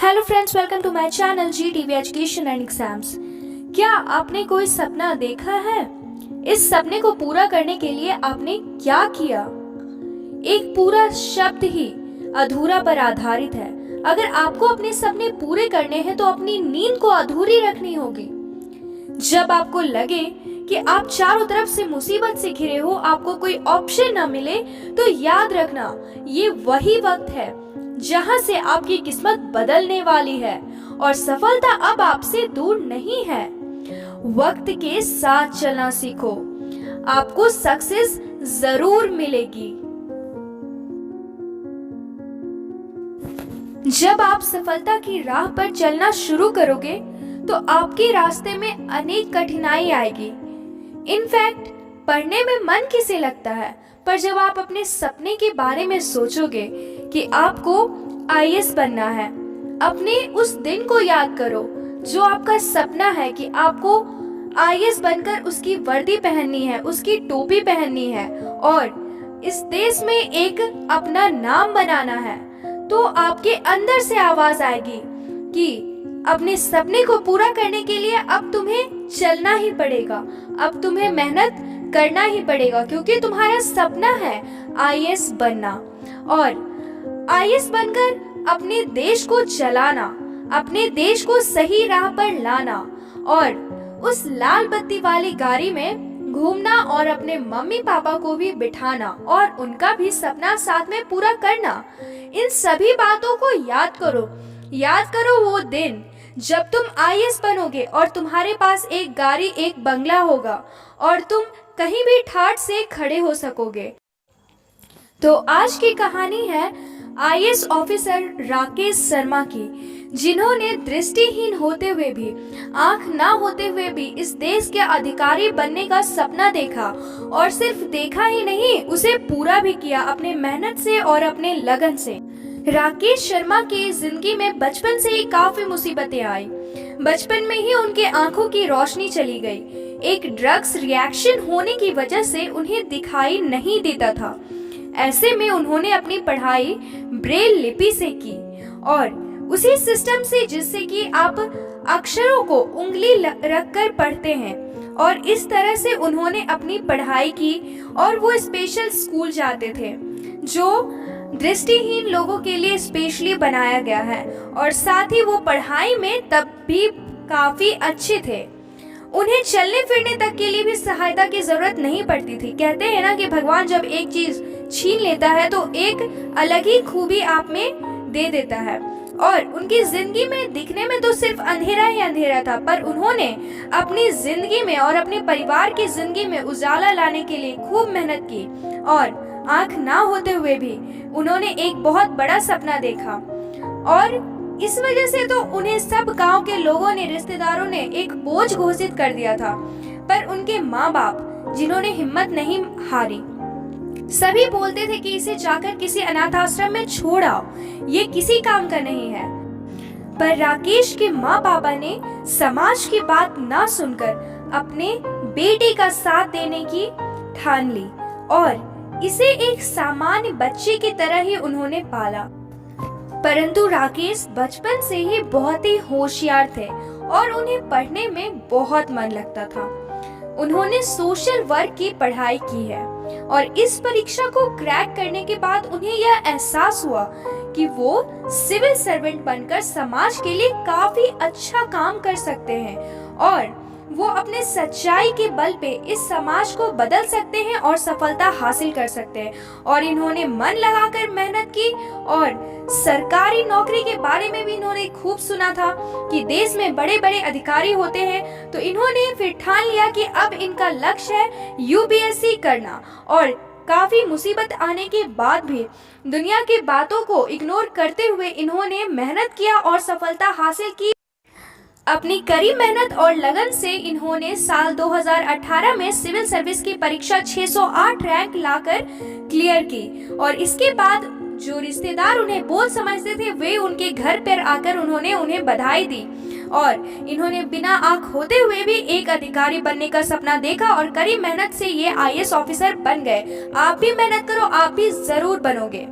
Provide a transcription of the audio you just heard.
Hello friends, welcome to my channel GTV education and exams. क्या आपने कोई सपना देखा है? इस सपने को पूरा करने के लिए आपने क्या किया? एक पूरा शब्द ही अधूरा पर आधारित है। अगर आपको अपने सपने पूरे करने हैं तो अपनी नींद को अधूरी रखनी होगी। जब आपको लगे कि आप चारों तरफ से मुसीबत से घिरे हो, आपको कोई ऑप्शन न मिले, तो याद रखना ये वही वक्त है जहां से आपकी किस्मत बदलने वाली है और सफलता अब आपसे दूर नहीं है। वक्त के साथ चलना सीखो, आपको सक्सेस जरूर मिलेगी। जब आप सफलता की राह पर चलना शुरू करोगे तो आपके रास्ते में अनेक कठिनाई आएगी। इनफैक्ट पढ़ने में मन किसे लगता है, पर जब आप अपने सपने के बारे में सोचोगे कि आपको IAS बनना है, अपने उस दिन को याद करो जो आपका सपना है कि आपको IAS बनकर उसकी वर्दी पहननी है, उसकी टोपी पहननी है और इस देश में एक अपना नाम बनाना है। तो आपके अंदर से आवाज आएगी कि अपने सपने को पूरा करने के लिए अब तुम्हें चलना ही पड़ेगा, अब तुम्हें मेहनत करना ही पड़ेगा, क्योंकि तुम्हारा सपना है IAS बनना और IAS बनकर अपने देश को चलाना, अपने देश को सही राह पर लाना और उस लाल बत्ती वाली गाड़ी में घूमना और अपने मम्मी पापा को भी बिठाना और उनका भी सपना साथ में पूरा करना। इन सभी बातों को याद करो वो दिन जब तुम IAS बनोगे और तुम्हारे पास एक गाड़ी, एक बंगला होगा और तुम कहीं भी ठाठ से खड़े हो सकोगे। तो आज की कहानी है IAS ऑफिसर राकेश शर्मा की, जिन्होंने दृष्टिहीन होते हुए भी, आंख ना होते हुए भी इस देश के अधिकारी बनने का सपना देखा और सिर्फ देखा ही नहीं, उसे पूरा भी किया अपने मेहनत से और अपने लगन से। राकेश शर्मा की जिंदगी में बचपन से ही काफी मुसीबतें आई। बचपन में ही उनके आंखों की रोशनी चली गई। एक ड्रग्स रिएक्शन होने की वजह से उन्हें दिखाई नहीं देता था। ऐसे में उन्होंने अपनी पढ़ाई ब्रेल लिपि से की और उसी सिस्टम से जिससे कि आप अक्षरों को उंगली रखकर पढ़ते हैं, और इस तरह से उन्होंने अपनी पढ़ाई की और वो स्पेशल स्कूल जाते थे जो दृष्टिहीन लोगों के लिए स्पेशली बनाया गया है और साथ ही वो पढ़ाई में तब भी काफी अच्छे थे। उन्हें चलने फिरने तक के लिए भी सहायता की जरूरत नहीं पड़ती थी। कहते हैं ना कि भगवान जब एक चीज छीन लेता है तो एक अलग ही खूबी आप में दे देता है। और उनकी जिंदगी में दिखने में तो सिर्फ अंधेरा ही अंधेरा था, पर उन्होंने अपनी जिंदगी में और अपने परिवार की जिंदगी में उजाला लाने के लिए खूब मेहनत की और आंख ना होते हुए भी उन्होंने एक बहुत बड़ा सपना देखा। और इस वजह से तो उन्हें सब गांव के लोगों ने, रिश्तेदारों ने एक बोझ घोषित कर दिया था, पर उनके माँ बाप, जिन्होंने हिम्मत नहीं हारी, सभी बोलते थे कि इसे जाकर किसी अनाथ आश्रम में छोड़ आओ, ये किसी काम का नहीं है। पर राकेश के माँ पापा ने समाज की बात ना सुनकर अपने बेटे का साथ देने की ठान ली और इसे एक सामान्य बच्चे की तरह ही उन्होंने पाला। परंतु राकेश बचपन से ही बहुत ही होशियार थे और उन्हें पढ़ने में बहुत मन लगता था। उन्होंने सोशल वर्क की पढ़ाई की है और इस परीक्षा को क्रैक करने के बाद उन्हें यह एहसास हुआ कि वो सिविल सर्वेंट बनकर समाज के लिए काफी अच्छा काम कर सकते हैं और वो अपने सच्चाई के बल पे इस समाज को बदल सकते हैं और सफलता हासिल कर सकते हैं। और इन्होंने मन लगाकर मेहनत की और सरकारी नौकरी के बारे में भी इन्होंने खूब सुना था कि देश में बड़े बड़े अधिकारी होते हैं, तो इन्होंने फिर ठान लिया कि अब इनका लक्ष्य है UPSC करना। और काफी मुसीबत आने के बाद भी दुनिया की बातों को इग्नोर करते हुए इन्होंने मेहनत किया और सफलता हासिल की। अपनी कड़ी मेहनत और लगन से इन्होंने साल 2018 में सिविल सर्विस की परीक्षा 608 रैंक लाकर क्लियर की और इसके बाद जो रिश्तेदार उन्हें बोझ समझते थे वे उनके घर पर आकर उन्हें बधाई दी और इन्होंने बिना आंख होते हुए भी एक अधिकारी बनने का सपना देखा और कड़ी मेहनत से ये IAS ऑफिसर बन गए। आप भी मेहनत करो, आप भी जरूर बनोगे।